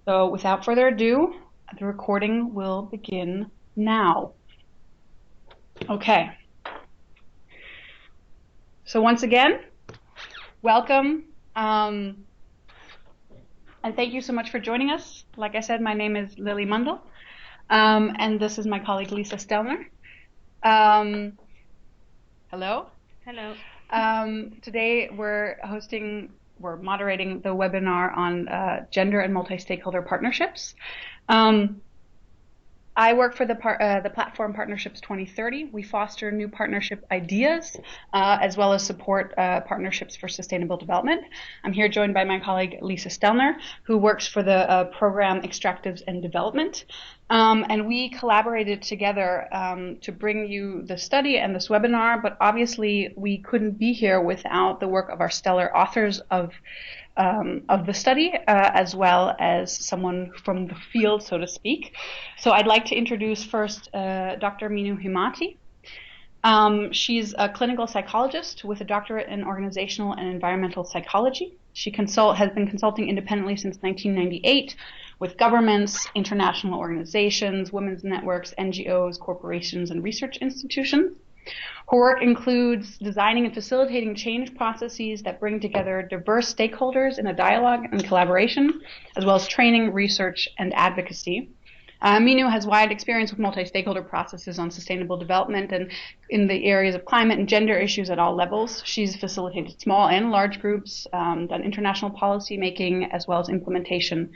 So without further ado, the recording will begin now. Okay. So once again, welcome. And thank you so much for joining us. Like I said, my name is Lily Mundell, and this is my colleague Lisa Stelner. Hello. Hello. Today we're moderating the webinar on gender and multi-stakeholder partnerships. I work for the platform Partnerships2030. We foster new partnership ideas as well as support partnerships for sustainable development. I'm here joined by my colleague Lisa Stelner, who works for the program Extractives and Development. And we collaborated together to bring you the study and this webinar, but obviously we couldn't be here without the work of our stellar authors of the study, as well as someone from the field, so to speak. So I'd like to introduce first Dr. Minu Himati. She's a clinical psychologist with a doctorate in organizational and environmental psychology. She has been consulting independently since 1998 with governments, international organizations, women's networks, NGOs, corporations, and research institutions. Her work includes designing and facilitating change processes that bring together diverse stakeholders in a dialogue and collaboration, as well as training, research, and advocacy. Minu has wide experience with multi-stakeholder processes on sustainable development and in the areas of climate and gender issues at all levels. She's facilitated small and large groups, done international policy making, as well as implementation.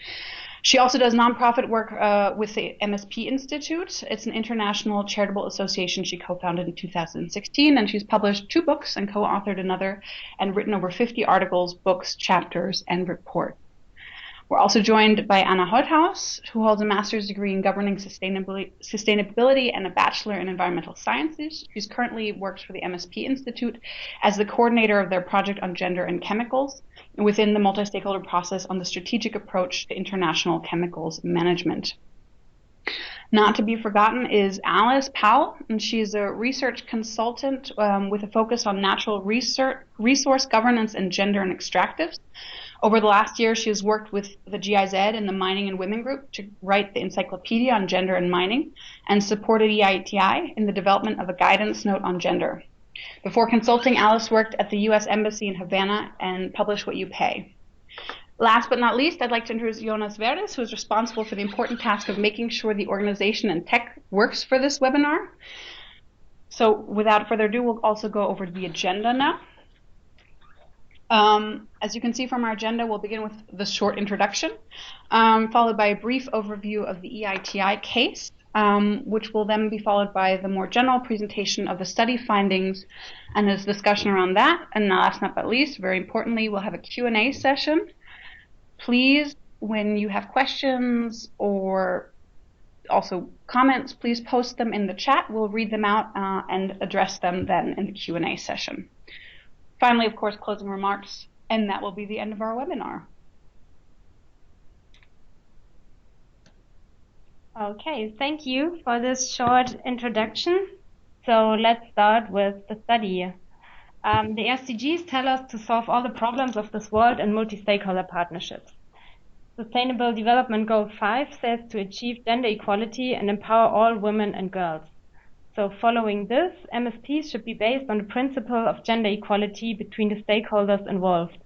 She also does nonprofit work with the MSP Institute. It's an international charitable association she co-founded in 2016, and she's published 2 books and co-authored another and written over 50 articles, books, chapters, and reports. We're also joined by Anna Holthaus, who holds a master's degree in governing sustainability and a bachelor in environmental sciences. She currently works for the MSP Institute as the coordinator of their project on gender and chemicals within the multi-stakeholder process on the strategic approach to international chemicals management. Not to be forgotten is Alice Powell, and she's a research consultant with a focus on natural resource governance and gender and extractives. Over the last year, she has worked with the GIZ and the Mining and Women Group to write the encyclopedia on gender and mining and supported EITI in the development of a guidance note on gender. Before consulting, Alice worked at the U.S. Embassy in Havana and published What You Pay. Last but not least, I'd like to introduce Jonas Verdes, who is responsible for the important task of making sure the organization and tech works for this webinar. So without further ado, we'll also go over the agenda now. As you can see from our agenda, we'll begin with the short introduction, followed by a brief overview of the EITI case, which will then be followed by the more general presentation of the study findings and a discussion around that. And last but not least, very importantly, we'll have a Q&A session. Please, when you have questions or also comments, please post them in the chat. We'll read them out and address them then in the Q&A session. Finally, of course, closing remarks, and that will be the end of our webinar. Okay, thank you for this short introduction. So let's start with the study. The SDGs tell us to solve all the problems of this world in multi-stakeholder partnerships. Sustainable Development Goal 5 says to achieve gender equality and empower all women and girls. So following this, MSPs should be based on the principle of gender equality between the stakeholders involved.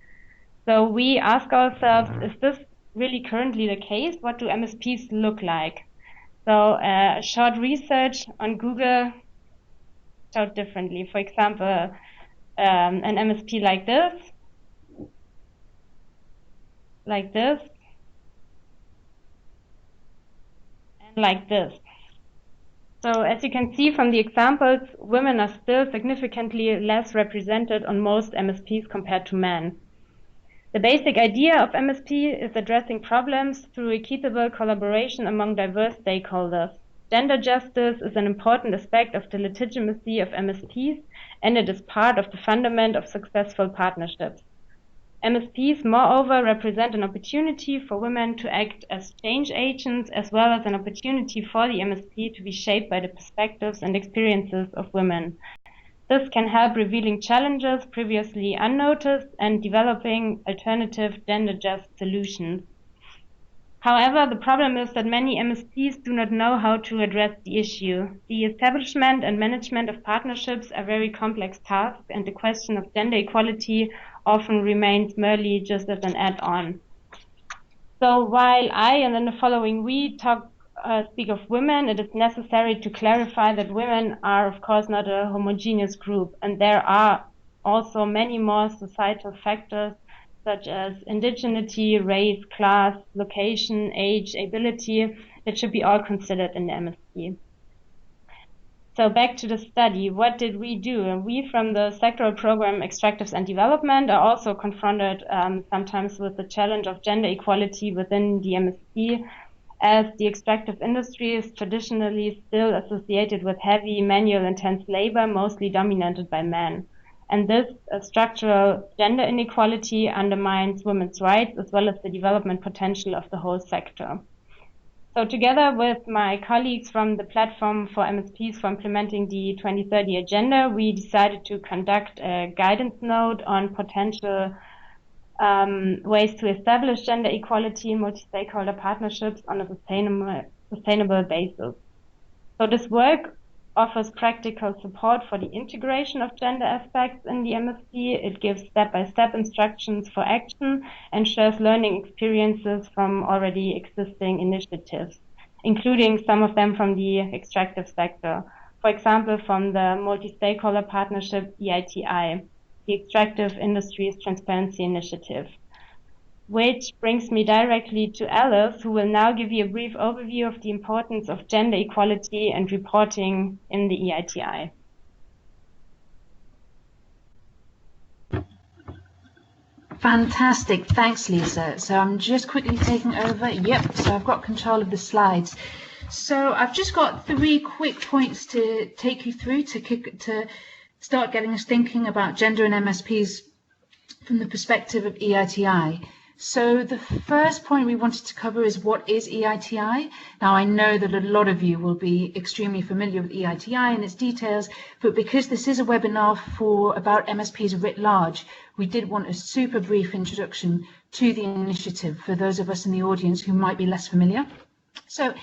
So we ask ourselves, is this really currently the case? What do MSPs look like? So short research on Google showed differently. For example, an MSP like this, and like this. So as you can see from the examples, women are still significantly less represented on most MSPs compared to men. The basic idea of MSP is addressing problems through equitable collaboration among diverse stakeholders. Gender justice is an important aspect of the legitimacy of MSPs, and it is part of the fundament of successful partnerships. MSPs, moreover, represent an opportunity for women to act as change agents, as well as an opportunity for the MSP to be shaped by the perspectives and experiences of women. This can help revealing challenges previously unnoticed and developing alternative gender-just solutions. However, the problem is that many MSPs do not know how to address the issue. The establishment and management of partnerships are very complex tasks, and the question of gender equality often remains merely just as an add-on. So while I and in the following we speak of women, it is necessary to clarify that women are, of course, not a homogeneous group, and there are also many more societal factors such as indigeneity, race, class, location, age, ability, that should be all considered in the MSP. So back to the study, what did we do? We from the sectoral program Extractives and Development are also confronted sometimes with the challenge of gender equality within the MSP, as the extractive industry is traditionally still associated with heavy manual intense labor, mostly dominated by men. And this structural gender inequality undermines women's rights as well as the development potential of the whole sector. So together with my colleagues from the Platform for MSPs for Implementing the 2030 Agenda, we decided to conduct a guidance note on potential ways to establish gender equality in multi-stakeholder partnerships on a sustainable basis. So this work offers practical support for the integration of gender aspects in the MSP. It gives step-by-step instructions for action and shares learning experiences from already existing initiatives, including some of them from the extractive sector. For example, from the Multi-Stakeholder Partnership, EITI, the Extractive Industries Transparency Initiative. Which brings me directly to Alice, who will now give you a brief overview of the importance of gender equality and reporting in the EITI. Fantastic. Thanks, Lisa. So I'm just quickly taking over. Yep, so I've got control of the slides. So I've just got 3 quick points to take you through to start getting us thinking about gender and MSPs from the perspective of EITI. So the first point we wanted to cover is what is EITI? Now I know that a lot of you will be extremely familiar with EITI and its details, but because this is a webinar about MSPs writ large, we did want a super brief introduction to the initiative for those of us in the audience who might be less familiar. So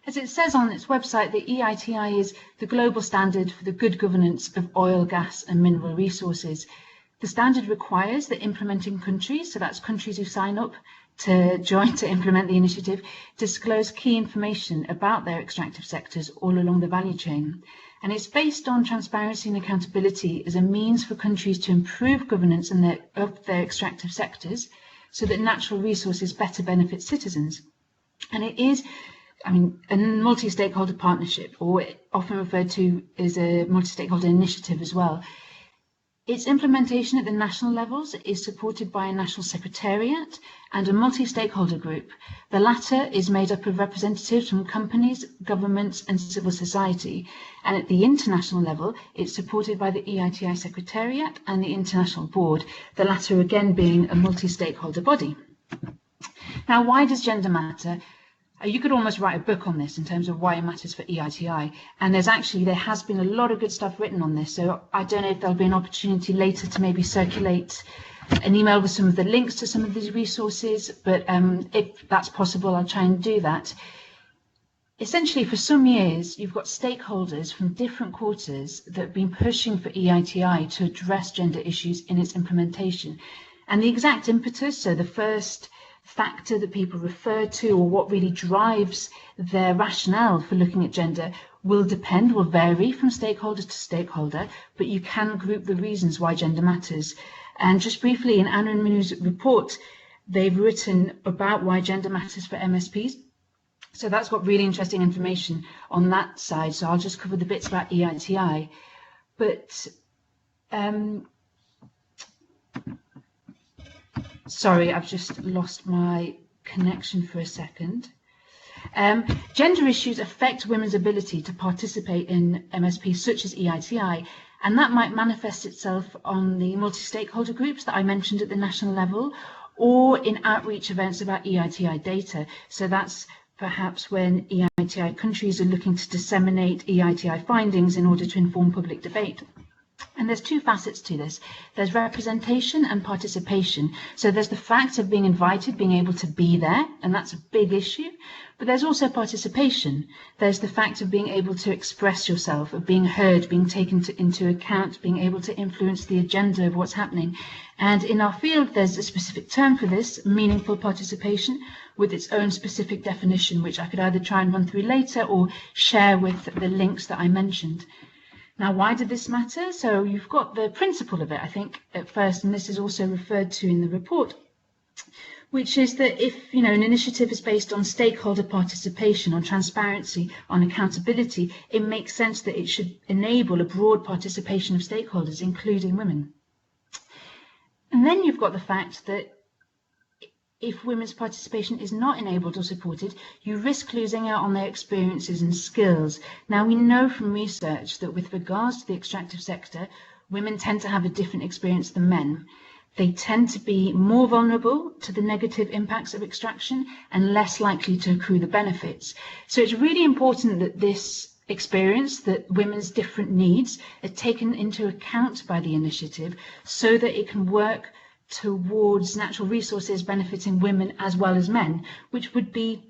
as it says on its website, the EITI is the global standard for the good governance of oil, gas and mineral resources. The standard requires that implementing countries, so that's countries who sign up to join to implement the initiative, disclose key information about their extractive sectors all along the value chain. And it's based on transparency and accountability as a means for countries to improve governance of their extractive sectors so that natural resources better benefit citizens. And it is, a multi-stakeholder partnership, or often referred to as a multi-stakeholder initiative as well. Its implementation at the national levels is supported by a national secretariat and a multi-stakeholder group. The latter is made up of representatives from companies, governments and civil society. And at the international level, it's supported by the EITI Secretariat and the International Board, the latter again being a multi-stakeholder body. Now, why does gender matter? You could almost write a book on this in terms of why it matters for EITI, and there has been a lot of good stuff written on this, so I don't know if there'll be an opportunity later to maybe circulate an email with some of the links to some of these resources, but if that's possible, I'll try and do that. Essentially, for some years, you've got stakeholders from different quarters that have been pushing for EITI to address gender issues in its implementation, and the exact impetus, so the first factor that people refer to, or what really drives their rationale for looking at gender, will vary from stakeholder to stakeholder, but you can group the reasons why gender matters. And just briefly, in Anna and Manu's report, they've written about why gender matters for MSPs. So that's got really interesting information on that side. So I'll just cover the bits about EITI. But sorry, I've just lost my connection for a second. Gender issues affect women's ability to participate in MSPs such as EITI, and that might manifest itself on the multi-stakeholder groups that I mentioned at the national level, or in outreach events about EITI data. So that's perhaps when EITI countries are looking to disseminate EITI findings in order to inform public debate. And there's two facets to this. There's representation and participation. So there's the fact of being invited, being able to be there, and that's a big issue. But there's also participation. There's the fact of being able to express yourself, of being heard, being taken into account, being able to influence the agenda of what's happening. And in our field, there's a specific term for this, meaningful participation, with its own specific definition, which I could either try and run through later or share with the links that I mentioned. Now, why did this matter? So you've got the principle of it, I think, at first, and this is also referred to in the report, which is that if an initiative is based on stakeholder participation, on transparency, on accountability, it makes sense that it should enable a broad participation of stakeholders, including women. And then you've got the fact that if women's participation is not enabled or supported, you risk losing out on their experiences and skills. Now, we know from research that with regards to the extractive sector, women tend to have a different experience than men. They tend to be more vulnerable to the negative impacts of extraction and less likely to accrue the benefits. So it's really important that this experience, that women's different needs, are taken into account by the initiative so that it can work towards natural resources benefiting women as well as men, which would be,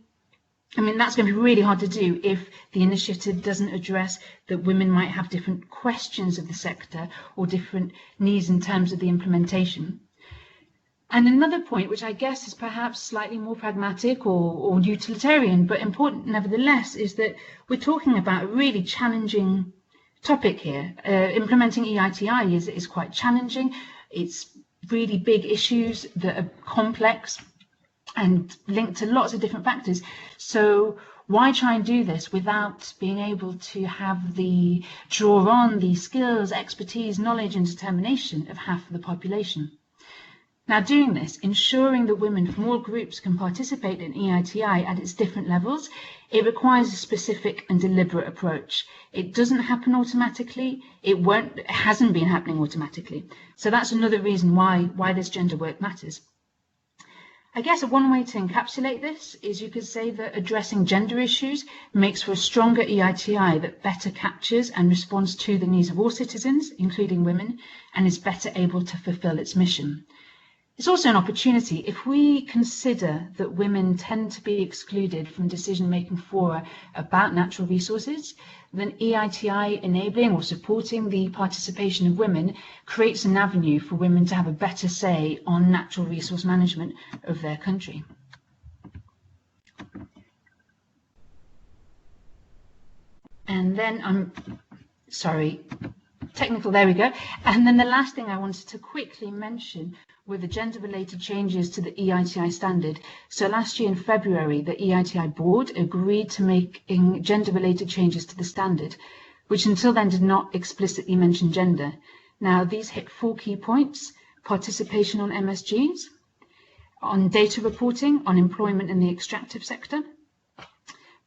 that's going to be really hard to do if the initiative doesn't address that women might have different questions of the sector or different needs in terms of the implementation. And another point, which I guess is perhaps slightly more pragmatic or utilitarian, but important nevertheless, is that we're talking about a really challenging topic here. Implementing EITI is quite challenging. It's really big issues that are complex and linked to lots of different factors. So why try and do this without being able to draw on the skills, expertise, knowledge and determination of half of the population? Now, doing this, ensuring that women from all groups can participate in EITI at its different levels, it requires a specific and deliberate approach. It doesn't happen automatically. It hasn't been happening automatically. So that's another reason why this gender work matters. I guess one way to encapsulate this is you could say that addressing gender issues makes for a stronger EITI that better captures and responds to the needs of all citizens, including women, and is better able to fulfill its mission. It's also an opportunity. If we consider that women tend to be excluded from decision-making fora about natural resources, then EITI enabling or supporting the participation of women creates an avenue for women to have a better say on natural resource management of their country. And then there we go. And then the last thing I wanted to quickly mention were the gender-related changes to the EITI standard. So last year in February, the EITI board agreed to make gender-related changes to the standard, which until then did not explicitly mention gender. Now, these hit 4 key points: participation on MSGs, on data reporting, on employment in the extractive sector,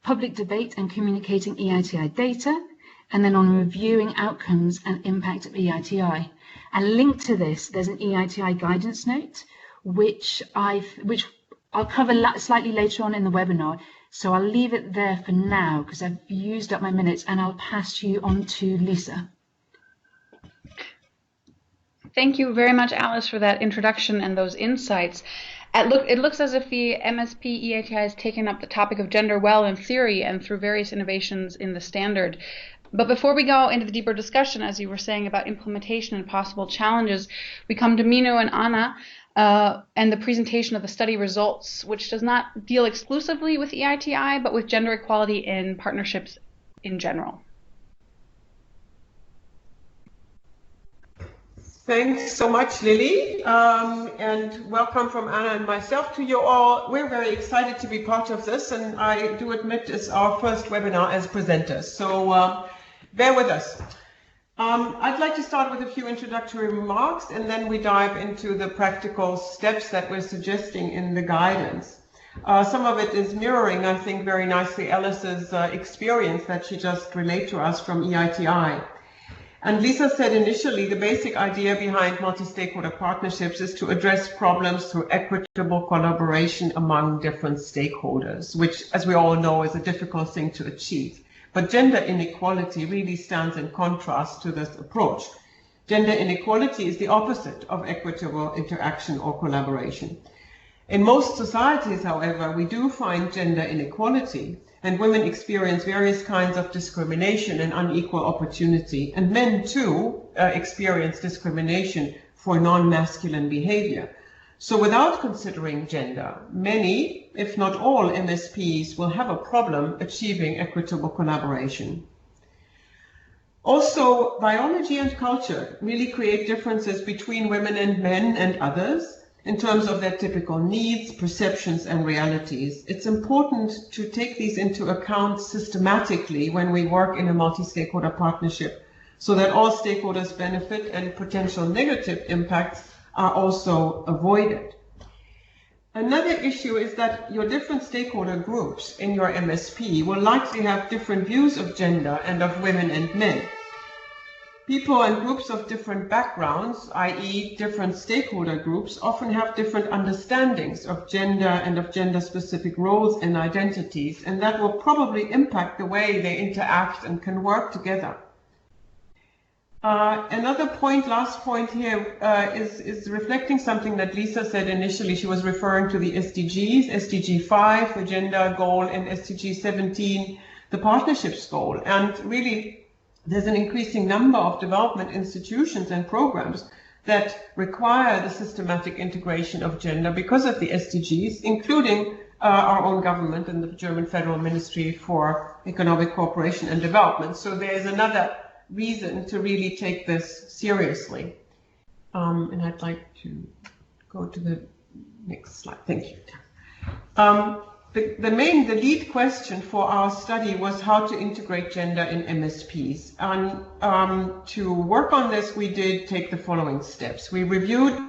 public debate and communicating EITI data, and then on reviewing outcomes and impact of EITI. And linked to this, there's an EITI guidance note, which I'll cover slightly later on in the webinar. So I'll leave it there for now because I've used up my minutes, and I'll pass you on to Lisa. Thank you very much, Alice, for that introduction and those insights. It looks as if the MSP EITI has taken up the topic of gender well in theory and through various innovations in the standard. But before we go into the deeper discussion, as you were saying, about implementation and possible challenges, we come to Minu and Anna and the presentation of the study results, which does not deal exclusively with EITI, but with gender equality in partnerships in general. Thanks so much, Lily, and welcome from Anna and myself to you all. We're very excited to be part of this, and I do admit it's our first webinar as presenters, so bear with us. I'd like to start with a few introductory remarks, and then we dive into the practical steps that we're suggesting in the guidance. Some of it is mirroring, I think, very nicely Alice's experience that she just relayed to us from EITI. And Lisa said initially the basic idea behind multi-stakeholder partnerships is to address problems through equitable collaboration among different stakeholders, which, as we all know, is a difficult thing to achieve. But gender inequality really stands in contrast to this approach. Gender inequality is the opposite of equitable interaction or collaboration. In most societies, however, we do find gender inequality, and women experience various kinds of discrimination and unequal opportunity, and men too experience discrimination for non-masculine behavior. So without considering gender, many, if not all, MSPs will have a problem achieving equitable collaboration. Also, biology and culture really create differences between women and men and others in terms of their typical needs, perceptions, and realities. It's important to take these into account systematically when we work in a multi-stakeholder partnership so that all stakeholders benefit and potential negative impacts are also avoided. Another issue is that your different stakeholder groups in your MSP will likely have different views of gender and of women and men. People and groups of different backgrounds, i.e. different stakeholder groups, often have different understandings of gender and of gender-specific roles and identities, and that will probably impact the way they interact and can work together. Another point, last point here, is reflecting something that Lisa said initially. She was referring to the SDGs, SDG 5, the gender goal, and SDG 17, the partnerships goal. And really, there's an increasing number of development institutions and programs that require the systematic integration of gender because of the SDGs, including our own government and the German Federal Ministry for Economic Cooperation and Development. So there's another reason to really take this seriously. And I'd like to go to the next slide. Thank you. The lead question for our study was how to integrate gender in MSPs. And to work on this, we did take the following steps. We reviewed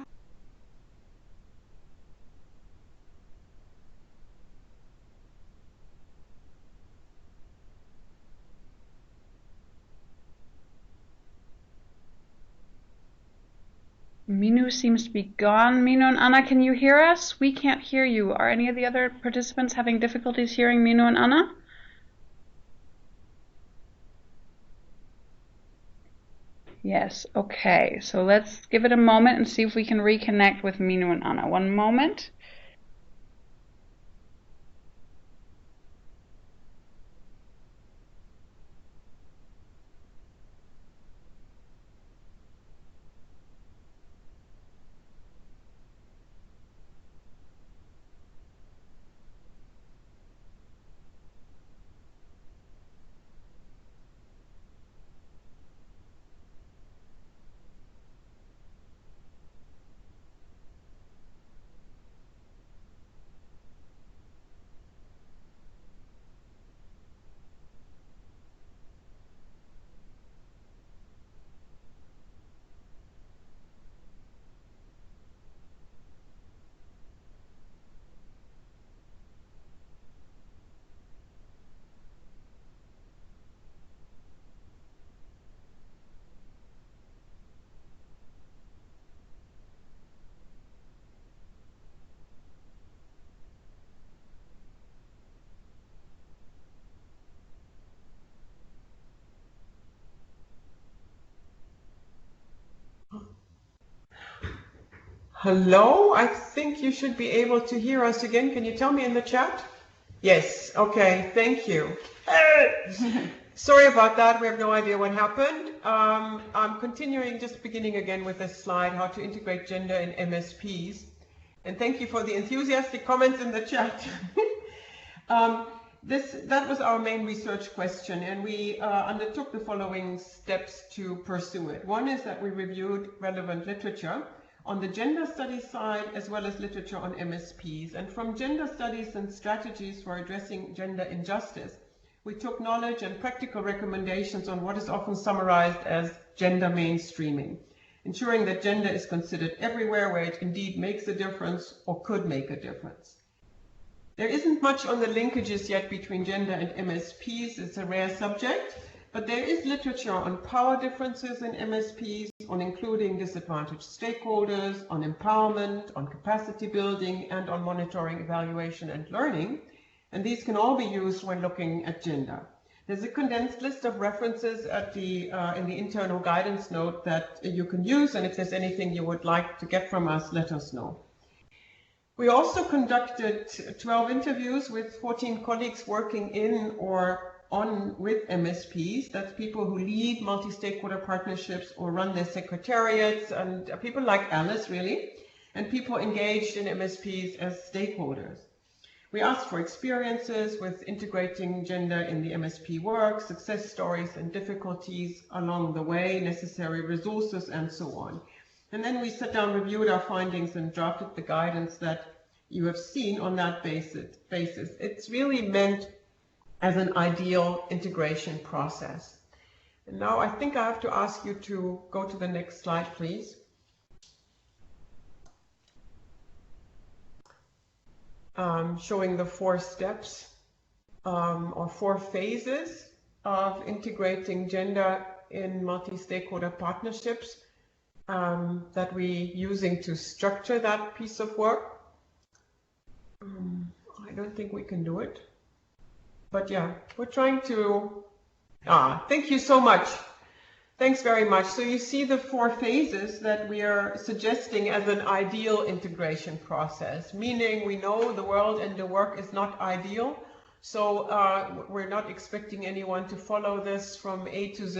Minu seems to be gone. Minu and Anna, can you hear us? We can't hear you. Are any of the other participants having difficulties hearing Minu and Anna? Yes, okay. So let's give it a moment and see if we can reconnect with Minu and Anna. One moment. Hello, I think you should be able to hear us again. Can you tell me in the chat? Yes, okay, thank you. Sorry about that, we have no idea what happened. I'm continuing, just beginning again with this slide, how to integrate gender in MSPs. And thank you for the enthusiastic comments in the chat. That was our main research question, and we undertook the following steps to pursue it. One is that we reviewed relevant literature on the gender studies side, as well as literature on MSPs. And from gender studies and strategies for addressing gender injustice, we took knowledge and practical recommendations on what is often summarized as gender mainstreaming, ensuring that gender is considered everywhere where it indeed makes a difference or could make a difference. There isn't much on the linkages yet between gender and MSPs. It's a rare subject, but there is literature on power differences in MSPs, on including disadvantaged stakeholders, on empowerment, on capacity building, and on monitoring, evaluation, and learning. And these can all be used when looking at gender. There's a condensed list of references at the in the internal guidance note that you can use, and if there's anything you would like to get from us, let us know. We also conducted 12 interviews with 14 colleagues working in or on with MSPs. That's people who lead multi-stakeholder partnerships or run their secretariats, and people like Alice, really, and people engaged in MSPs as stakeholders. We asked for experiences with integrating gender in the MSP work, success stories and difficulties along the way, necessary resources, and so on. And then we sat down, reviewed our findings, and drafted the guidance that you have seen on that basis. It's really meant as an ideal integration process. And now I think I have to ask you to go to the next slide, please. Showing the 4 steps or 4 phases of integrating gender in multi-stakeholder partnerships that we're using to structure that piece of work. I don't think we can do it, but yeah, we're trying to. Thank you so much. Thanks very much. So you see the 4 phases that we are suggesting as an ideal integration process, meaning we know the world and the work is not ideal. So we're not expecting anyone to follow this from A to Z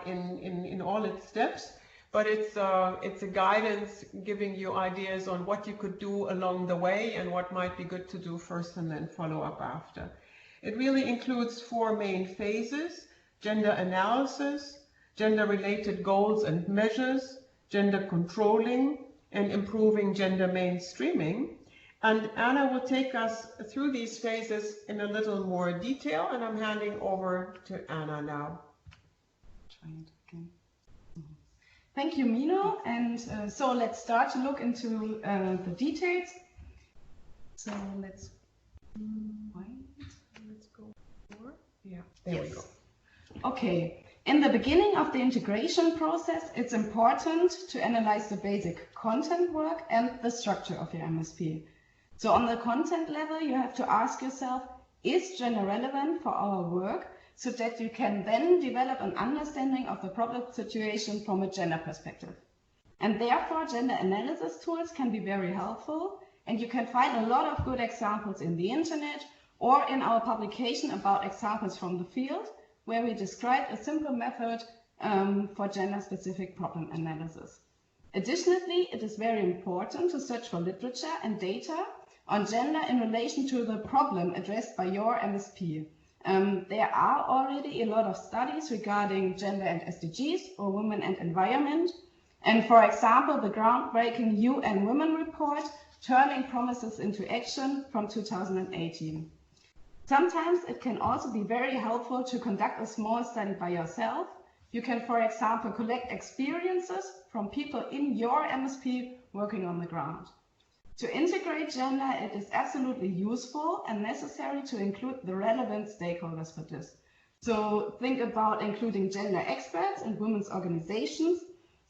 in all its steps, but it's a guidance giving you ideas on what you could do along the way and what might be good to do first and then follow up after. It really includes 4 main phases: gender analysis, gender-related goals and measures, gender controlling, and improving gender mainstreaming. And Anna will take us through these phases in a little more detail, and I'm handing over to Anna now. Try it again. Thank you, Mino. And so let's start to look into the details. So let's go forward. Yeah, there we go. Okay. In the beginning of the integration process, it's important to analyze the basic content work and the structure of your MSP. So on the content level, you have to ask yourself, is gender relevant for our work, so that you can then develop an understanding of the problem situation from a gender perspective. And therefore, gender analysis tools can be very helpful, and you can find a lot of good examples in the internet or in our publication about examples from the field, where we describe a simple method for gender-specific problem analysis. Additionally, it is very important to search for literature and data on gender in relation to the problem addressed by your MSP. There are already a lot of studies regarding gender and SDGs, or women and environment. And for example, the groundbreaking UN Women Report, Turning Promises into Action from 2018. Sometimes it can also be very helpful to conduct a small study by yourself. You can, for example, collect experiences from people in your MSP working on the ground. To integrate gender, it is absolutely useful and necessary to include the relevant stakeholders for this. So think about including gender experts and women's organizations,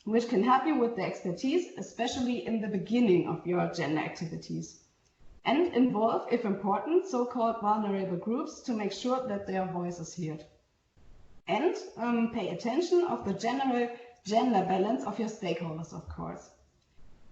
which can help you with the expertise, especially in the beginning of your gender activities. And involve, if important, so-called vulnerable groups to make sure that their voice is heard. And pay attention of the general gender balance of your stakeholders, of course.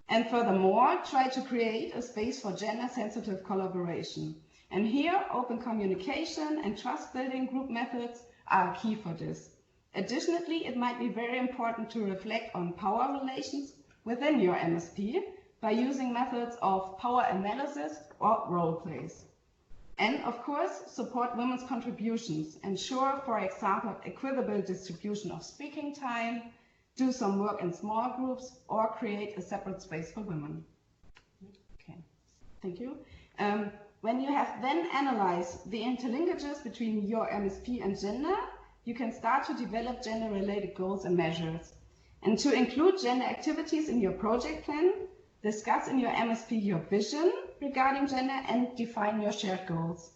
And furthermore, try to create a space for gender-sensitive collaboration. And here, open communication and trust-building group methods are key for this. Additionally, it might be very important to reflect on power relations within your MSP by using methods of power analysis or role plays. And of course, support women's contributions. Ensure, for example, equitable distribution of speaking time, do some work in small groups, or create a separate space for women. Okay, thank you. When you have then analyzed the interlinkages between your MSP and gender, you can start to develop gender-related goals and measures. And to include gender activities in your project plan, discuss in your MSP your vision regarding gender and define your shared goals.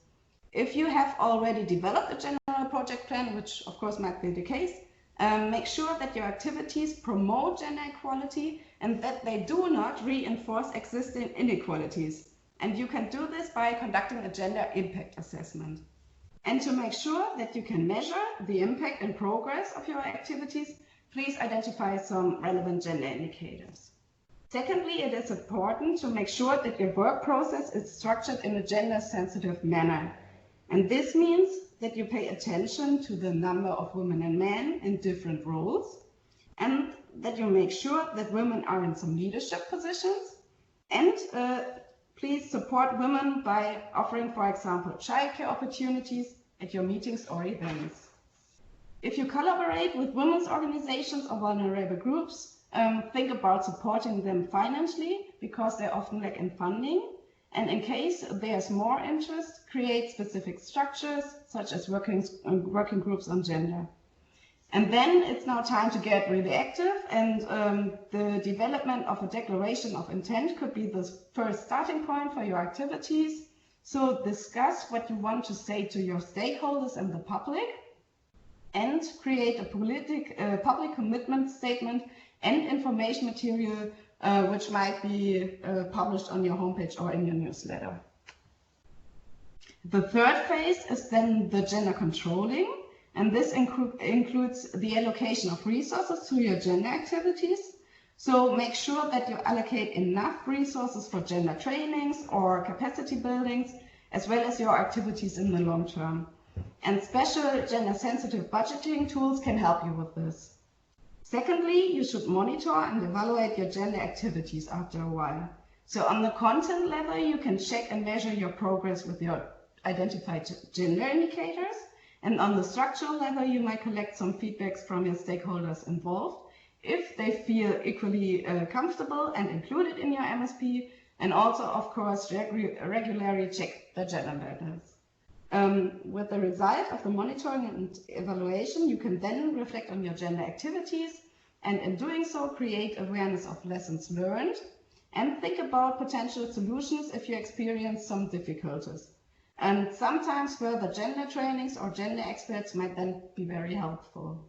If you have already developed a general project plan, which of course might be the case, make sure that your activities promote gender equality and that they do not reinforce existing inequalities. And you can do this by conducting a gender impact assessment. And to make sure that you can measure the impact and progress of your activities, please identify some relevant gender indicators. Secondly, it is important to make sure that your work process is structured in a gender-sensitive manner. And this means that you pay attention to the number of women and men in different roles, and that you make sure that women are in some leadership positions. And please support women by offering, for example, childcare opportunities at your meetings or events. If you collaborate with women's organizations or vulnerable groups, think about supporting them financially because they often lack in funding. And in case there's more interest, create specific structures such as working groups on gender. And then it's now time to get really active, and the development of a declaration of intent could be the first starting point for your activities. So discuss what you want to say to your stakeholders and the public, and create a public commitment statement and information material which might be published on your homepage or in your newsletter. The third phase is then the gender controlling, and this includes the allocation of resources to your gender activities. So make sure that you allocate enough resources for gender trainings or capacity buildings, as well as your activities in the long term. And special gender-sensitive budgeting tools can help you with this. Secondly, you should monitor and evaluate your gender activities after a while. So on the content level, you can check and measure your progress with your identified gender indicators. And on the structural level, you might collect some feedbacks from your stakeholders involved if they feel equally comfortable and included in your MSP, and also, of course, regularly check the gender balance. With the result of the monitoring and evaluation, you can then reflect on your gender activities, and in doing so, create awareness of lessons learned, and think about potential solutions if you experience some difficulties. And sometimes further gender trainings or gender experts might then be very helpful.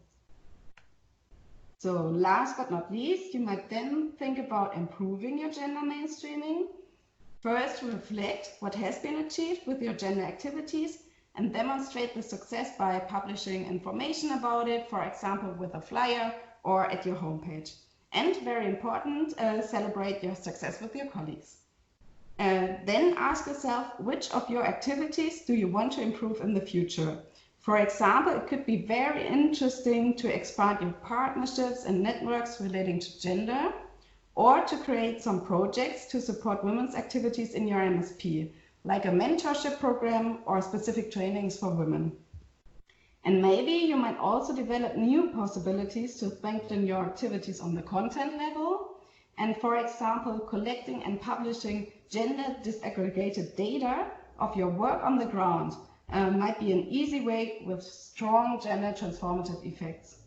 So last but not least, you might then think about improving your gender mainstreaming. First, reflect what has been achieved with your gender activities and demonstrate the success by publishing information about it, for example, with a flyer or at your homepage. And very important, celebrate your success with your colleagues. Then ask yourself, which of your activities do you want to improve in the future? For example, it could be very interesting to expand your partnerships and networks relating to gender, or to create some projects to support women's activities in your MSP, like a mentorship program or specific trainings for women. And maybe you might also develop new possibilities to strengthen your activities on the content level. And for example, collecting and publishing gender disaggregated data of your work on the ground might be an easy way with strong gender transformative effects.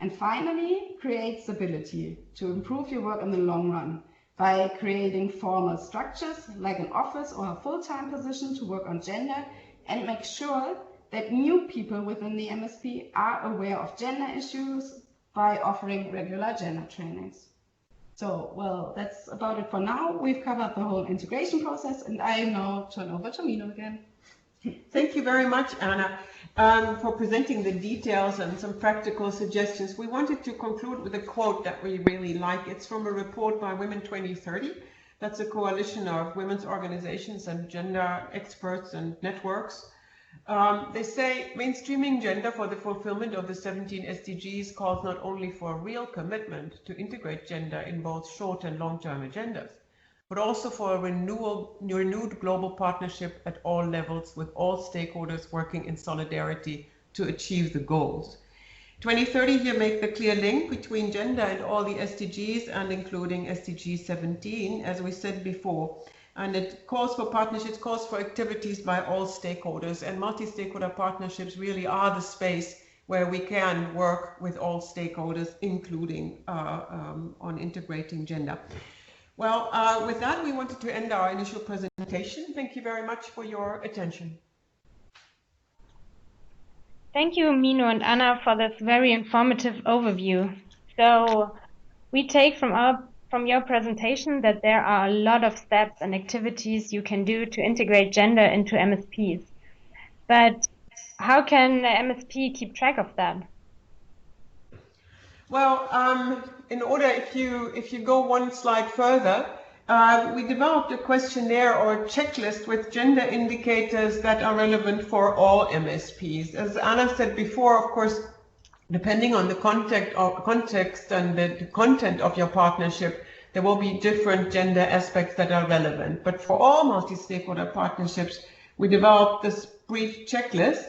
And finally, create stability to improve your work in the long run by creating formal structures like an office or a full-time position to work on gender, and make sure that new people within the MSP are aware of gender issues by offering regular gender trainings. So, well, that's about it for now. We've covered the whole integration process, and I now turn over to Mino again. Thank you very much, Anna, for presenting the details and some practical suggestions. We wanted to conclude with a quote that we really like. It's from a report by Women 2030. That's a coalition of women's organizations and gender experts and networks. They say, mainstreaming gender for the fulfillment of the 17 SDGs calls not only for a real commitment to integrate gender in both short and long-term agendas, but also for a renewed global partnership at all levels with all stakeholders working in solidarity to achieve the goals. 2030 here make the clear link between gender and all the SDGs, and including SDG 17, as we said before. And it calls for partnerships, calls for activities by all stakeholders, and multi-stakeholder partnerships really are the space where we can work with all stakeholders, including on integrating gender. Well, with that, we wanted to end our initial presentation. Thank you very much for your attention. Thank you, Mino and Anna, for this very informative overview. So we take from your presentation that there are a lot of steps and activities you can do to integrate gender into MSPs. But how can the MSP keep track of that? Well, in order, if you go one slide further, we developed a questionnaire or a checklist with gender indicators that are relevant for all MSPs. As Anna said before, of course, depending on the context and the content of your partnership, there will be different gender aspects that are relevant. But for all multi-stakeholder partnerships, we developed this brief checklist.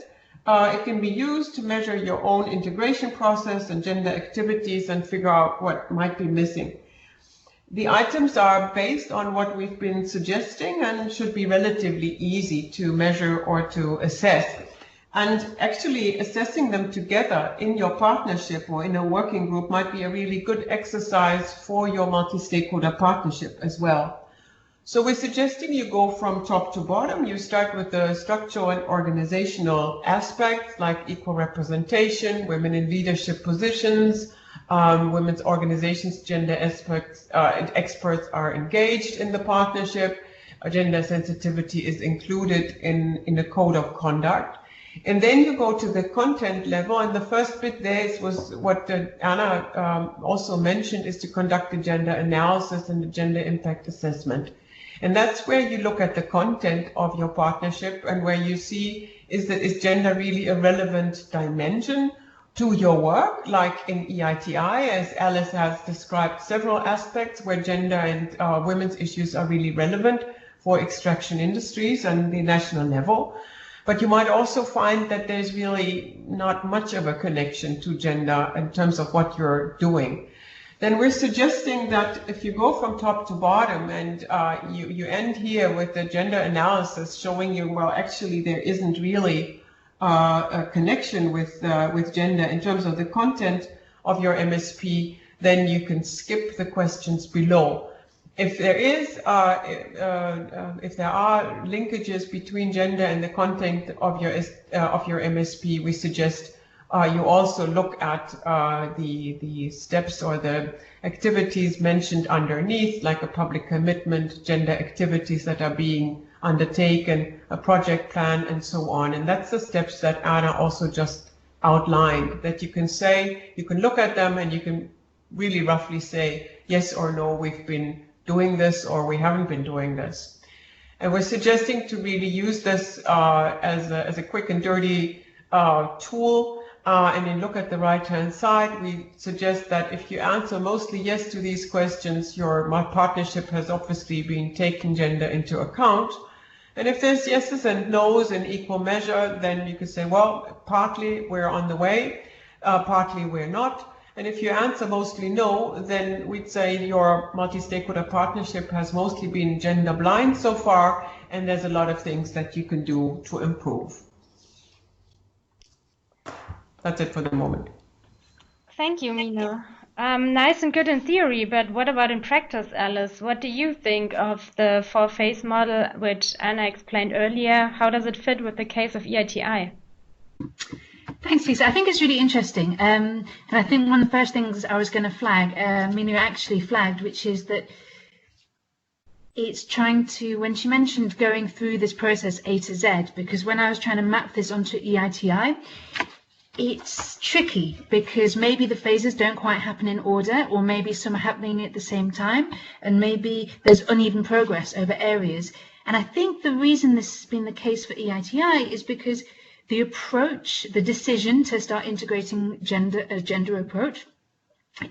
It can be used to measure your own integration process and gender activities and figure out what might be missing. The items are based on what we've been suggesting and should be relatively easy to measure or to assess. And actually assessing them together in your partnership or in a working group might be a really good exercise for your multi-stakeholder partnership as well. So we're suggesting you go from top to bottom. You start with the structural and organizational aspects like equal representation, women in leadership positions, women's organizations, gender aspects, experts are engaged in the partnership, gender sensitivity is included in the code of conduct. And then you go to the content level, and the first bit there was what Anna also mentioned, is to conduct the gender analysis and the gender impact assessment. And that's where you look at the content of your partnership and where you see, is gender really a relevant dimension to your work, like in EITI, as Alice has described several aspects where gender and women's issues are really relevant for extraction industries and the national level. But you might also find that there's really not much of a connection to gender in terms of what you're doing. Then we're suggesting that if you go from top to bottom and you end here with the gender analysis showing you, well, actually there isn't really a connection with gender in terms of the content of your MSP, then you can skip the questions below. If there are linkages between gender and the content of your MSP, we suggest you also look at the steps or the activities mentioned underneath, like a public commitment, gender activities that are being undertaken, a project plan, and so on. And that's the steps that Anna also just outlined, that you can say, you can look at them and you can really roughly say, yes or no, we've been doing this or we haven't been doing this. And we're suggesting to really use this as a quick and dirty tool. And then look at the right-hand side. We suggest that if you answer mostly yes to these questions, your partnership has obviously been taking gender into account. And if there's yeses and nos in equal measure, then you could say, well, partly we're on the way, partly we're not. And if you answer mostly no, then we'd say your multi-stakeholder partnership has mostly been gender blind so far, and there's a lot of things that you can do to improve. That's it for the moment. Thank you, Mino. Nice and good in theory, but what about in practice, Alice? What do you think of the four-phase model, which Anna explained earlier? How does it fit with the case of EITI? Thanks, Lisa. I think it's really interesting. And I think one of the first things I was going to flag, Mino actually flagged, which is that it's trying to, when she mentioned going through this process A to Z, because when I was trying to map this onto EITI, it's tricky because maybe the phases don't quite happen in order, or maybe some are happening at the same time, and maybe there's uneven progress over areas. And I think the reason this has been the case for EITI is because the approach, the decision to start integrating a gender approach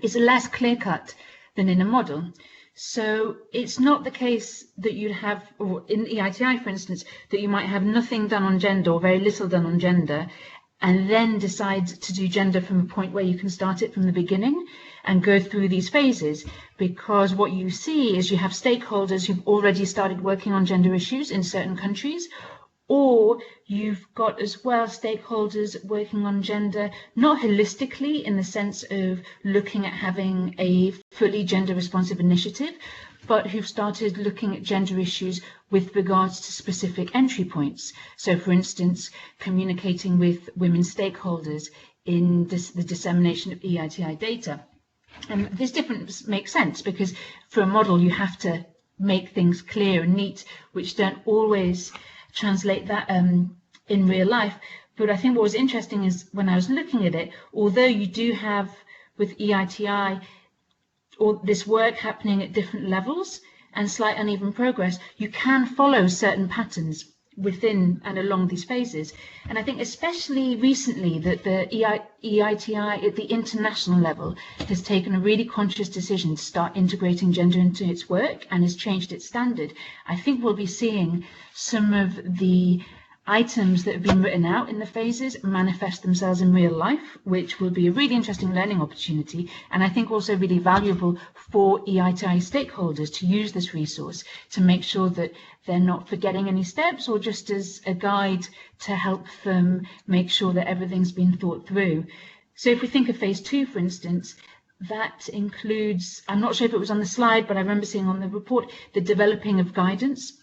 is less clear-cut than in a model. So it's not the case that you'd have, or in EITI, for instance, that you might have nothing done on gender or very little done on gender, and then decide to do gender from a point where you can start it from the beginning and go through these phases. Because what you see is you have stakeholders who've already started working on gender issues in certain countries, or you've got as well stakeholders working on gender, not holistically in the sense of looking at having a fully gender responsive initiative, but who've started looking at gender issues with regards to specific entry points. So, for instance, communicating with women stakeholders in the dissemination of EITI data. And this difference makes sense because for a model you have to make things clear and neat, which don't always translate that in real life. But I think what was interesting is when I was looking at it, although you do have with EITI all this work happening at different levels and slight uneven progress, you can follow certain patterns within and along these phases. And I think especially recently that the EITI at the international level has taken a really conscious decision to start integrating gender into its work and has changed its standard. I think we'll be seeing some of the items that have been written out in the phases manifest themselves in real life, which will be a really interesting learning opportunity, and I think also really valuable for EITI stakeholders to use this resource to make sure that they're not forgetting any steps, or just as a guide to help them make sure that everything's been thought through. So if we think of phase 2, for instance, that includes, I'm not sure if it was on the slide, but I remember seeing on the report, the developing of guidance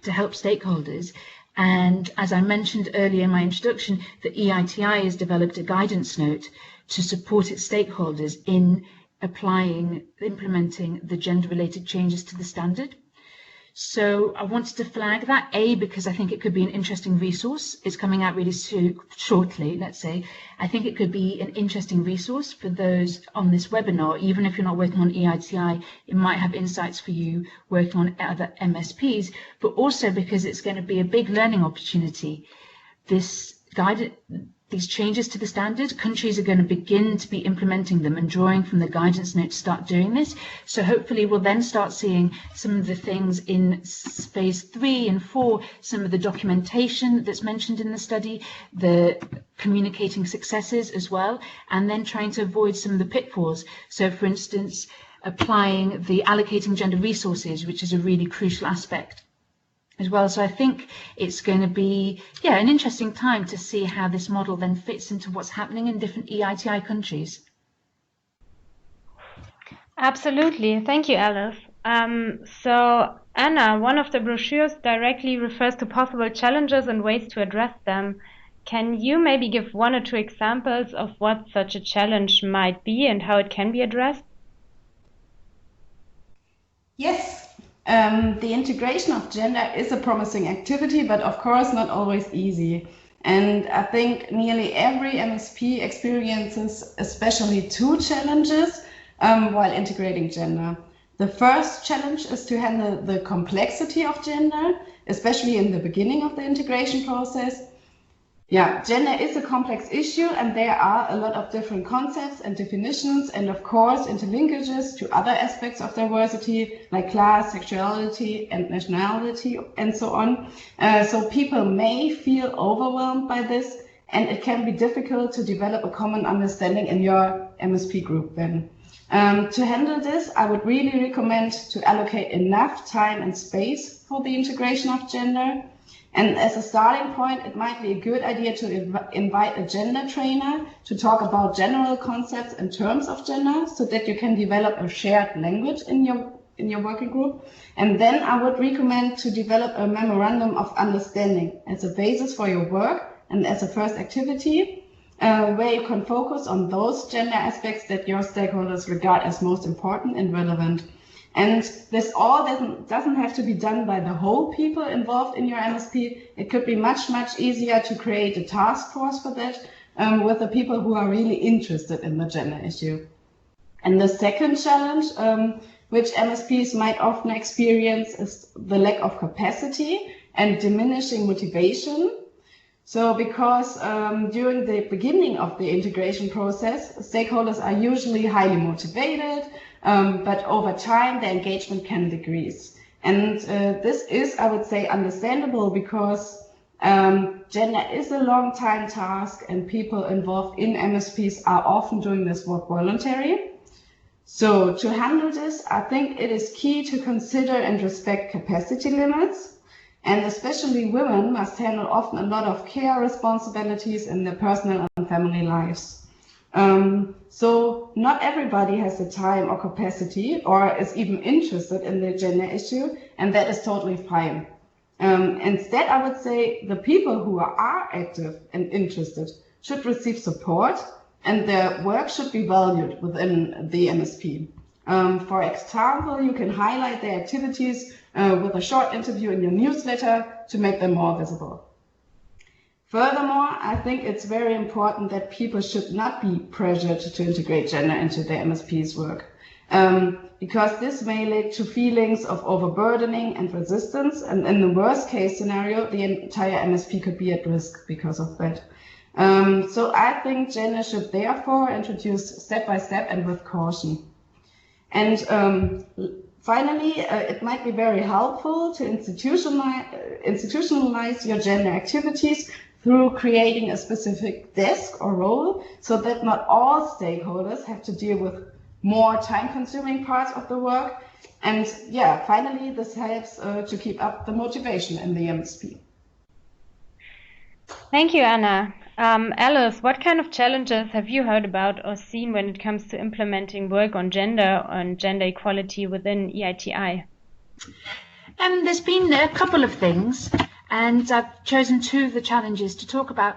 to help stakeholders. And as I mentioned earlier in my introduction, the EITI has developed a guidance note to support its stakeholders in implementing the gender-related changes to the standard. So I wanted to flag that, A, because I think it could be an interesting resource. It's coming out really shortly, let's say. I think it could be an interesting resource for those on this webinar. Even if you're not working on EITI, it might have insights for you working on other MSPs, but also because it's going to be a big learning opportunity. These changes to the standard, countries are going to begin to be implementing them and drawing from the guidance note to start doing this. So hopefully we'll then start seeing some of the things in phase 3 and 4, some of the documentation that's mentioned in the study, the communicating successes as well, and then trying to avoid some of the pitfalls. So for instance, applying the allocating gender resources, which is a really crucial aspect as well. So I think it's going to be, an interesting time to see how this model then fits into what's happening in different EITI countries. Absolutely. Thank you, Alice. So Anna, one of the brochures directly refers to possible challenges and ways to address them. Can you maybe give 1 or 2 examples of what such a challenge might be and how it can be addressed? Yes. The integration of gender is a promising activity, but of course not always easy. And I think nearly every MSP experiences especially 2 challenges while integrating gender. The first challenge is to handle the complexity of gender, especially in the beginning of the integration process. Gender is a complex issue, and there are a lot of different concepts and definitions, and of course interlinkages to other aspects of diversity like class, sexuality, and nationality, and so on. So people may feel overwhelmed by this, and it can be difficult to develop a common understanding in your MSP group then. To handle this, I would really recommend to allocate enough time and space for the integration of gender. And as a starting point, it might be a good idea to invite a gender trainer to talk about general concepts and terms of gender so that you can develop a shared language in your working group. And then I would recommend to develop a memorandum of understanding as a basis for your work and as a first activity, where you can focus on those gender aspects that your stakeholders regard as most important and relevant. And this all doesn't have to be done by the whole people involved in your MSP. It could be much, much easier to create a task force for that with the people who are really interested in the gender issue. And the second challenge, which MSPs might often experience, is the lack of capacity and diminishing motivation. So because during the beginning of the integration process, stakeholders are usually highly motivated, but over time, their engagement can decrease. And this is, I would say, understandable because gender is a long time task and people involved in MSPs are often doing this work voluntarily. So to handle this, I think it is key to consider and respect capacity limits. And especially women must handle often a lot of care responsibilities in their personal and family lives. So not everybody has the time or capacity or is even interested in the gender issue, and that is totally fine. Instead, I would say the people who are active and interested should receive support and their work should be valued within the MSP. For example, you can highlight their activities with a short interview in your newsletter to make them more visible. Furthermore, I think it's very important that people should not be pressured to integrate gender into their MSP's work, because this may lead to feelings of overburdening and resistance, and in the worst case scenario, the entire MSP could be at risk because of that. So I think gender should therefore introduce step by step and with caution. And finally, it might be very helpful to institutionalize your gender activities through creating a specific desk or role, so that not all stakeholders have to deal with more time-consuming parts of the work. And yeah, finally, this helps to keep up the motivation in the MSP. Thank you, Anna. Alice, what kind of challenges have you heard about or seen when it comes to implementing work on gender equality within EITI? There's been a couple of things, and I've chosen two of the challenges to talk about.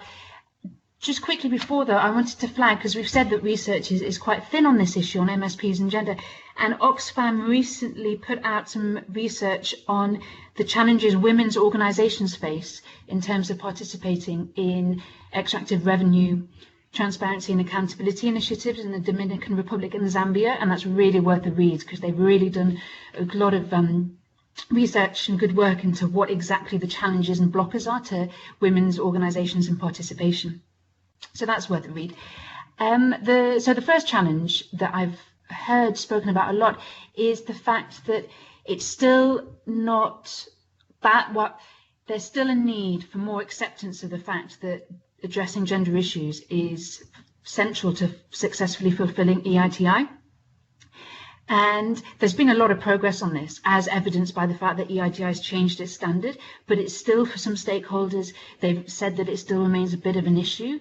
Just quickly before though, I wanted to flag, because we've said that research is quite thin on this issue on MSPs and gender, and Oxfam recently put out some research on the challenges women's organisations face in terms of participating in extractive revenue, transparency and accountability initiatives in the Dominican Republic and Zambia, and that's really worth a read because they've really done a lot of research and good work into what exactly the challenges and blockers are to women's organisations and participation. So that's worth a read. So the first challenge that I've heard spoken about a lot is the fact that it's still not there's still a need for more acceptance of the fact that addressing gender issues is central to successfully fulfilling EITI. And there's been a lot of progress on this, as evidenced by the fact that EITI has changed its standard, but it's still, for some stakeholders, they've said that it still remains a bit of an issue.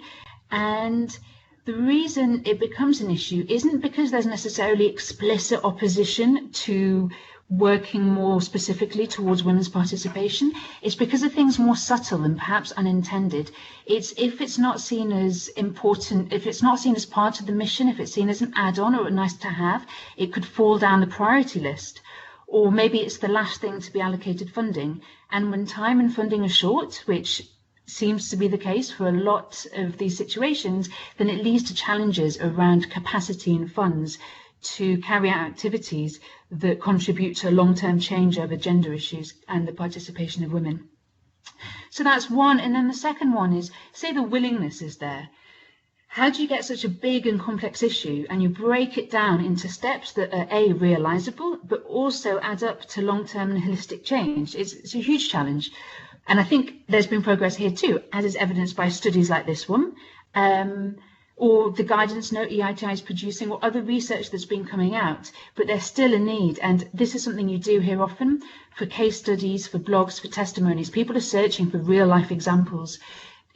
And the reason it becomes an issue isn't because there's necessarily explicit opposition to working more specifically towards women's participation. It's because of things more subtle and perhaps unintended. It's if it's not seen as important, if it's not seen as part of the mission, if it's seen as an add-on or a nice to have, it could fall down the priority list. Or maybe it's the last thing to be allocated funding. And when time and funding are short, which seems to be the case for a lot of these situations, then it leads to challenges around capacity and funds to carry out activities that contribute to long-term change over gender issues and the participation of women. So that's one. And then the second one is, say the willingness is there. How do you get such a big and complex issue and you break it down into steps that are A, realizable, but also add up to long-term and holistic change? It's a huge challenge. And I think there's been progress here too, as is evidenced by studies like this one, or the guidance note EITI is producing, or other research that's been coming out. But there's still a need, and this is something you do hear often, for case studies, for blogs, for testimonies. People are searching for real-life examples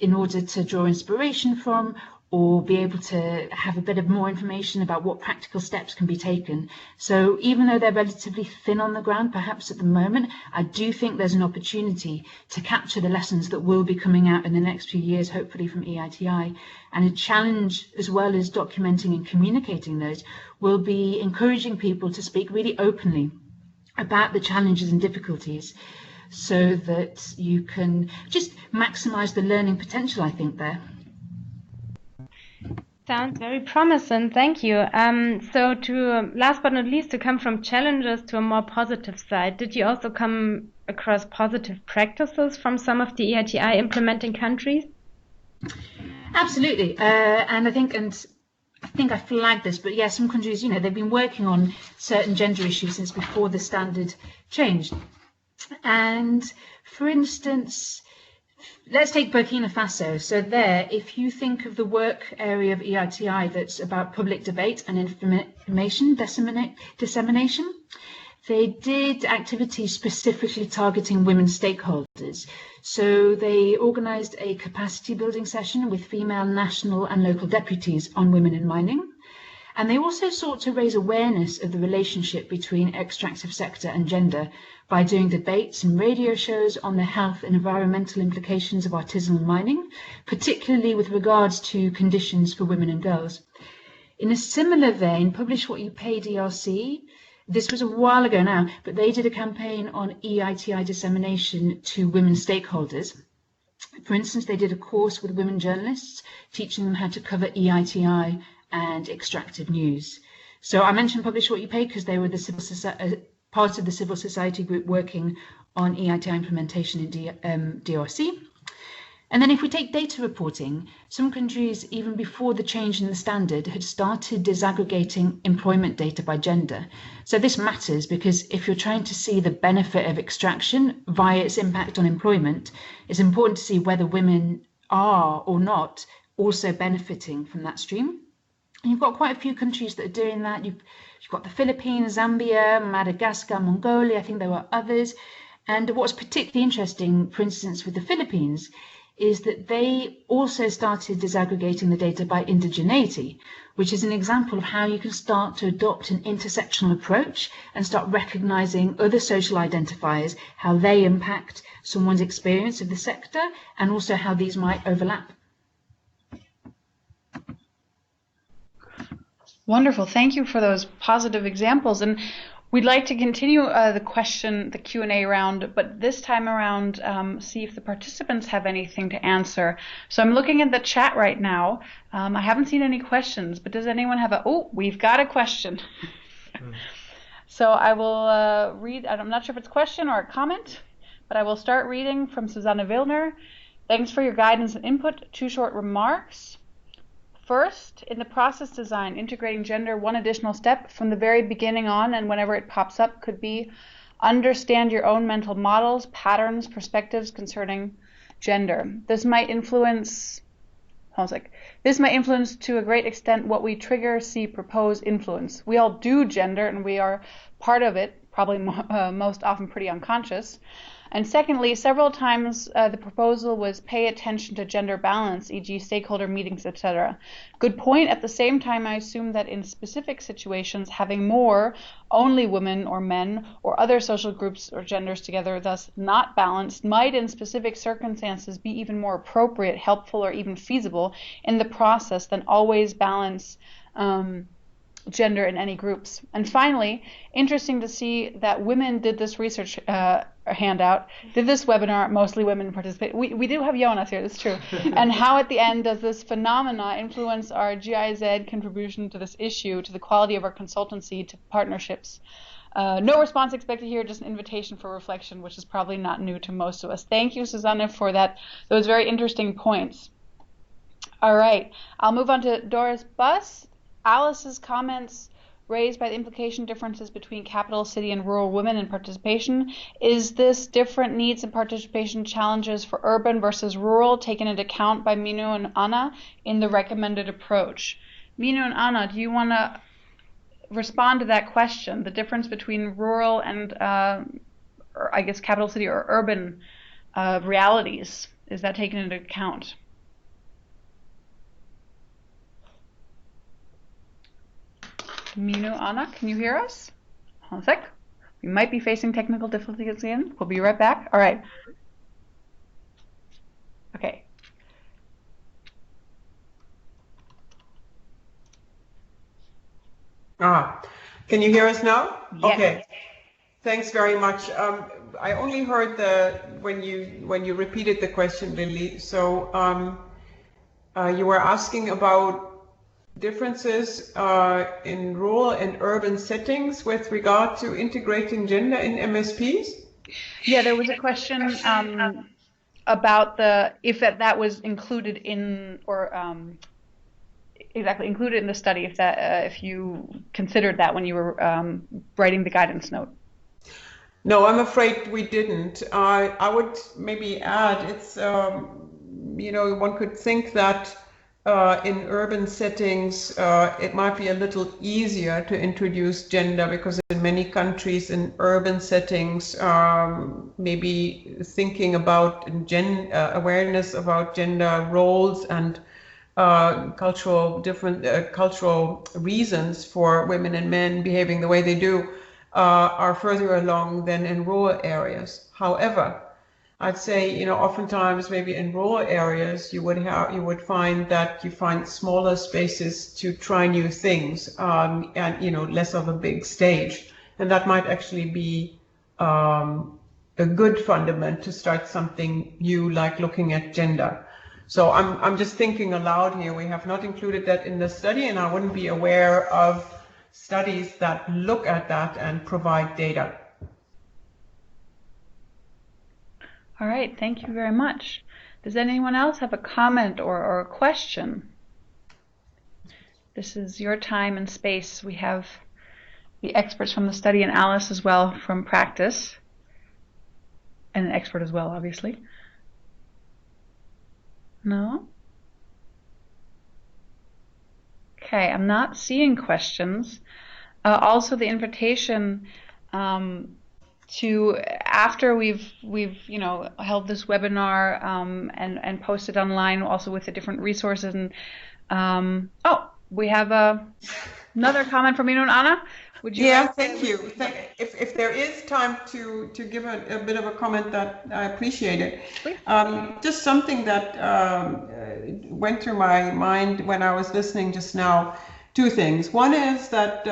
in order to draw inspiration from, or be able to have a bit of more information about what practical steps can be taken. So even though they're relatively thin on the ground, perhaps at the moment, I do think there's an opportunity to capture the lessons that will be coming out in the next few years, hopefully from EITI. And a challenge, as well as documenting and communicating those, will be encouraging people to speak really openly about the challenges and difficulties so that you can just maximize the learning potential, I think, there. Sounds very promising, thank you. So to last but not least, to come from challenges to a more positive side, did you also come across positive practices from some of the EITI implementing countries? Absolutely, and I think I flagged this, but yeah, some countries, they've been working on certain gender issues since before the standard changed. And for instance, let's take Burkina Faso. So there, if you think of the work area of EITI that's about public debate and information dissemination, they did activities specifically targeting women stakeholders. So they organised a capacity building session with female national and local deputies on women in mining. And they also sought to raise awareness of the relationship between extractive sector and gender by doing debates and radio shows on the health and environmental implications of artisanal mining, particularly with regards to conditions for women and girls. In a similar vein, Publish What You Pay DRC, this was a while ago now, but they did a campaign on EITI dissemination to women stakeholders. For instance, they did a course with women journalists, teaching them how to cover EITI and extractive news. So I mentioned Publish What You Pay because they were the part of the civil society group working on EITI implementation in DRC. And then if we take data reporting, some countries, even before the change in the standard, had started disaggregating employment data by gender. So this matters because if you're trying to see the benefit of extraction via its impact on employment, it's important to see whether women are or not also benefiting from that stream. And you've got quite a few countries that are doing that. You've got the Philippines, Zambia, Madagascar, Mongolia, I think there were others. And what's particularly interesting, for instance, with the Philippines, is that they also started disaggregating the data by indigeneity, which is an example of how you can start to adopt an intersectional approach and start recognizing other social identifiers, how they impact someone's experience of the sector, and also how these might overlap. Wonderful. Thank you for those positive examples. And we'd like to continue the Q&A round, but this time around, see if the participants have anything to answer. So I'm looking at the chat right now. I haven't seen any questions, but does anyone have we've got a question. So I will read, I'm not sure if it's a question or a comment, but I will start reading from Susanne Wilner. Thanks for your guidance and input. 2 short remarks. First, in the process design, integrating gender, one additional step from the very beginning on and whenever it pops up could be understand your own mental models, patterns, perspectives concerning gender. This might influence to a great extent what we trigger, see, propose, influence. We all do gender and we are part of it, probably most often pretty unconscious. And secondly, several times the proposal was pay attention to gender balance, e.g. stakeholder meetings, etc. Good point. At the same time, I assume that in specific situations, having more only women or men or other social groups or genders together, thus not balanced, might in specific circumstances be even more appropriate, helpful, or even feasible in the process than always balance gender in any groups. And finally, interesting to see that women did this research handout, did this webinar, mostly women participate. We do have Jonas here, that's true. And how at the end does this phenomena influence our GIZ contribution to this issue, to the quality of our consultancy, to partnerships? No response expected here, just an invitation for reflection, which is probably not new to most of us. Thank you, Susanne, for those very interesting points. All right, I'll move on to Doris Buss. Alice's comments raised by the implication differences between capital city and rural women in participation. Is this different needs and participation challenges for urban versus rural taken into account by Minu and Anna in the recommended approach? Minu and Anna, do you want to respond to that question, the difference between rural and, or I guess, capital city or urban realities? Is that taken into account? Minu, Anna, can you hear us? Hold on a sec. We might be facing technical difficulties again. We'll be right back. All right. Okay. Can you hear us now? Yes. Okay. Thanks very much. I only heard when you repeated the question, Lily. So you were asking about differences in rural and urban settings with regard to integrating gender in MSPs? Yeah, there was a question about if that was included in, or exactly included in the study, if you considered that when you were writing the guidance note. No, I'm afraid we didn't. I would maybe add, it's one could think that in urban settings, it might be a little easier to introduce gender because in many countries in urban settings, maybe thinking about awareness about gender roles and cultural reasons for women and men behaving the way they do are further along than in rural areas. However, I'd say, oftentimes maybe in rural areas, you would find that you find smaller spaces to try new things, and less of a big stage, and that might actually be a good fundament to start something new, like looking at gender. So I'm just thinking aloud here. We have not included that in the study, and I wouldn't be aware of studies that look at that and provide data. All right, thank you very much. Does anyone else have a comment or a question? This is your time and space. We have the experts from the study and Alice as well from practice, and an expert as well, obviously. No? Okay, I'm not seeing questions. Also, the invitation to, after we've held this webinar and posted online, also with the different resources. And we have another comment from Inu and Anna. Would you? Yeah, thank you. If there is time to give a bit of a comment, that I appreciate it. Just something that went through my mind when I was listening just now. Two things. One is that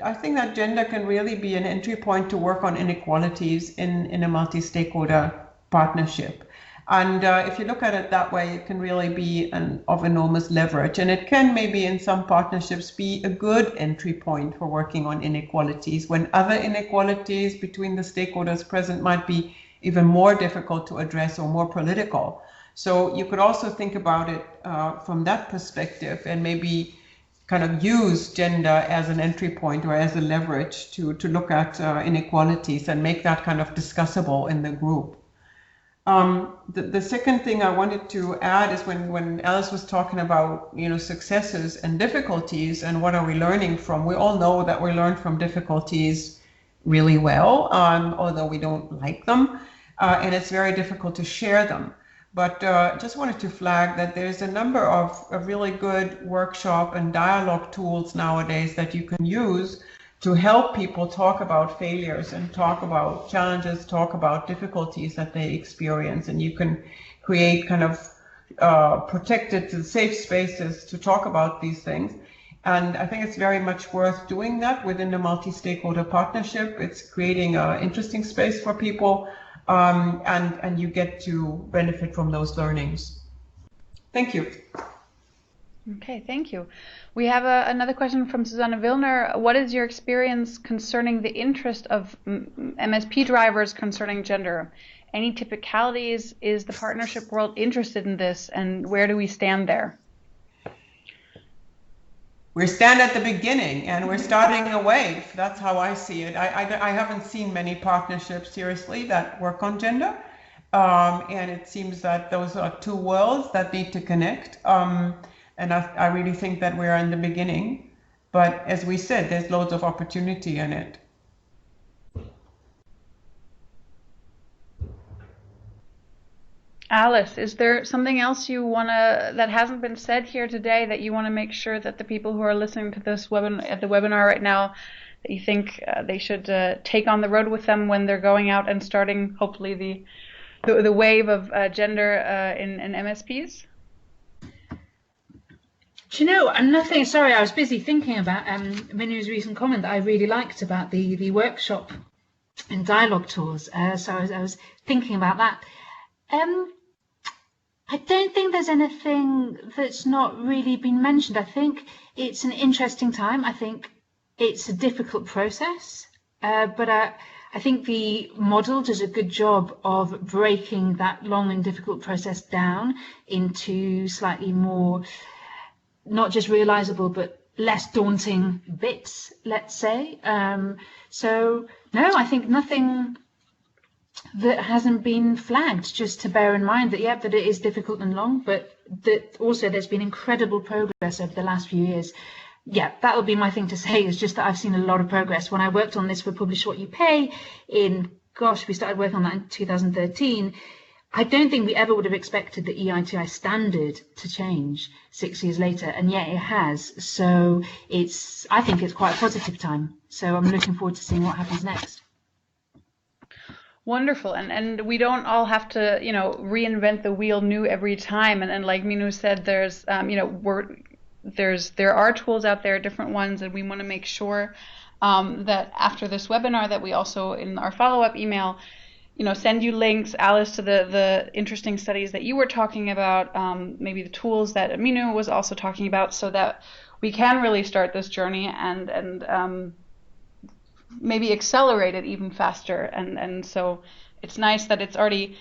I think that gender can really be an entry point to work on inequalities in a multi-stakeholder partnership. And if you look at it that way, it can really be of enormous leverage. And it can maybe in some partnerships be a good entry point for working on inequalities, when other inequalities between the stakeholders present might be even more difficult to address or more political. So you could also think about it from that perspective, and maybe kind of use gender as an entry point or as a leverage to look at inequalities and make that kind of discussable in the group. The second thing I wanted to add is when Alice was talking about successes and difficulties and what are we learning from. We all know that we learn from difficulties really well, although we don't like them, and it's very difficult to share them. But just wanted to flag that there's a number of really good workshop and dialogue tools nowadays that you can use to help people talk about failures and talk about challenges, talk about difficulties that they experience. And you can create kind of protected, safe spaces to talk about these things. And I think it's very much worth doing that within the multi-stakeholder partnership. It's creating an interesting space for people, and you get to benefit from those learnings. Thank you. Okay, thank you. We have another question from Susanne Wilner. What is your experience concerning the interest of MSP drivers concerning gender? Any typicalities? Is the partnership world interested in this, and where do we stand there? We stand at the beginning, and we're starting a wave. That's how I see it. I haven't seen many partnerships, seriously, that work on gender. And it seems that those are two worlds that need to connect. And I really think that we're in the beginning. But as we said, there's loads of opportunity in it. Alice, is there something else that hasn't been said here today that you want to make sure that the people who are listening to this webinar right now, that you think they should take on the road with them when they're going out and starting, hopefully, the wave of gender in MSPs? Do you know, nothing, sorry, I was busy thinking about Minu's recent comment that I really liked about the workshop and dialogue tours. So I was thinking about that. I don't think there's anything that's not really been mentioned. I think it's an interesting time. I think it's a difficult process, but I think the model does a good job of breaking that long and difficult process down into slightly more, not just realizable, but less daunting bits, let's say. So no, I think nothing that hasn't been flagged, just to bear in mind that, yeah, that it is difficult and long, but that also there's been incredible progress over the last few years. Yeah, that would be my thing to say, is just that I've seen a lot of progress. When I worked on this for Publish What You Pay we started working on that in 2013, I don't think we ever would have expected the EITI standard to change 6 years later, and yet it has. So I think it's quite a positive time. So I'm looking forward to seeing what happens next. Wonderful, and we don't all have to, reinvent the wheel new every time. And like Minu said, there's, there are tools out there, different ones, and we want to make sure that after this webinar, that we also in our follow-up email send you links, Alice, to the interesting studies that you were talking about, maybe the tools that Aminu was also talking about, so that we can really start this journey and maybe accelerate it even faster. And so it's nice that it's already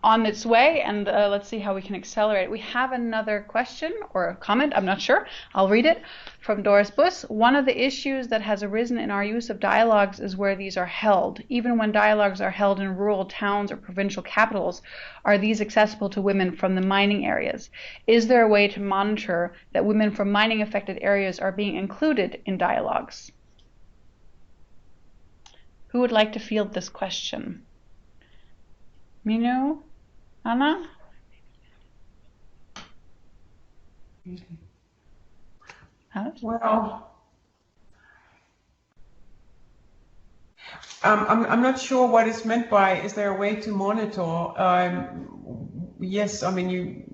on its way, and let's see how we can accelerate. We have another question or a comment, I'm not sure. I'll read it from Doris Buss. One of the issues that has arisen in our use of dialogues is where these are held. Even when dialogues are held in rural towns or provincial capitals, are these accessible to women from the mining areas? Is there a way to monitor that women from mining affected areas are being included in dialogues? Who would like to field this question? Minu? Anna? Well, I'm not sure what is meant by, is there a way to monitor? Yes, I mean,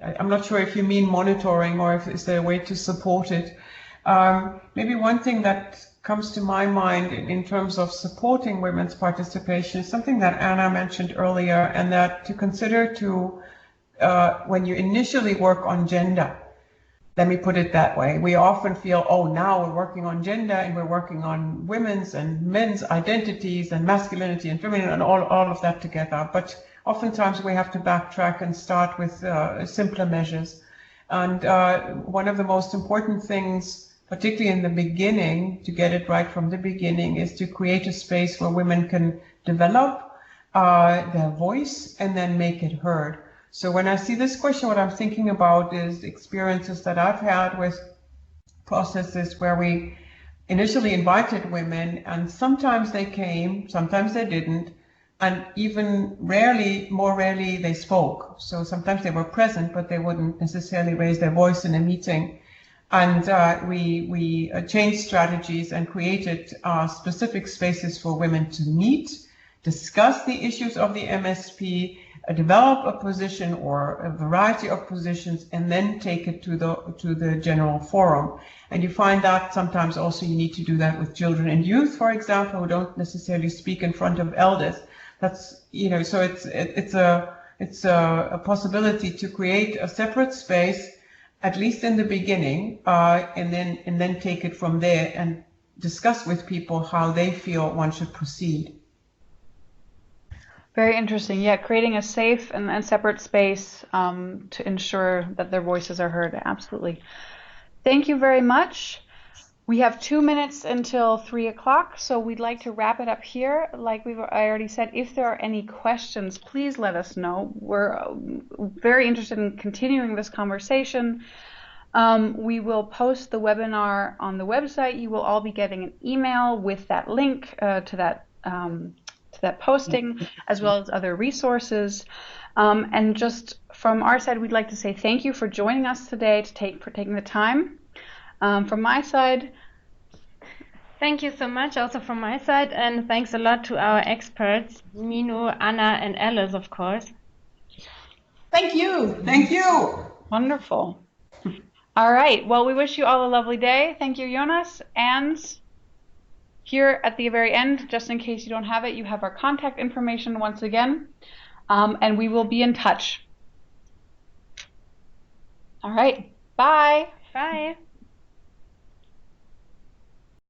I'm not sure if you mean monitoring or if is there a way to support it. Maybe one thing that comes to my mind in terms of supporting women's participation is something that Anna mentioned earlier, and that to consider when you initially work on gender, let me put it that way. We often feel, oh, now we're working on gender and we're working on women's and men's identities and masculinity and feminine and all of that together. But oftentimes we have to backtrack and start with simpler measures. And one of the most important things, particularly in the beginning, to get it right from the beginning, is to create a space where women can develop their voice and then make it heard. So when I see this question, what I'm thinking about is experiences that I've had with processes where we initially invited women, and sometimes they came, sometimes they didn't, and even more rarely they spoke. So sometimes they were present, but they wouldn't necessarily raise their voice in a meeting. And we changed strategies and created specific spaces for women to meet, discuss the issues of the MSP, develop a position or a variety of positions, and then take it to the general forum. And you find that sometimes also you need to do that with children and youth, for example, who don't necessarily speak in front of elders. That's so it's a possibility to create a separate space, at least in the beginning, and then take it from there and discuss with people how they feel one should proceed. Very interesting. Yeah, creating a safe and separate space to ensure that their voices are heard. Absolutely. Thank you very much. We have 2 minutes until 3 o'clock, so we'd like to wrap it up here. Like I already said, if there are any questions, please let us know. We're very interested in continuing this conversation. We will post the webinar on the website. You will all be getting an email with that link to that posting, as well as other resources. And just from our side, we'd like to say thank you for joining us today, for taking the time. From my side, thank you so much also from my side, and thanks a lot to our experts, Minu, Anna, and Alice, of course. Thank you. Thank you. Wonderful. All right. Well, we wish you all a lovely day. Thank you, Jonas. And here at the very end, just in case you don't have it, you have our contact information once again, and we will be in touch. All right. Bye. Bye.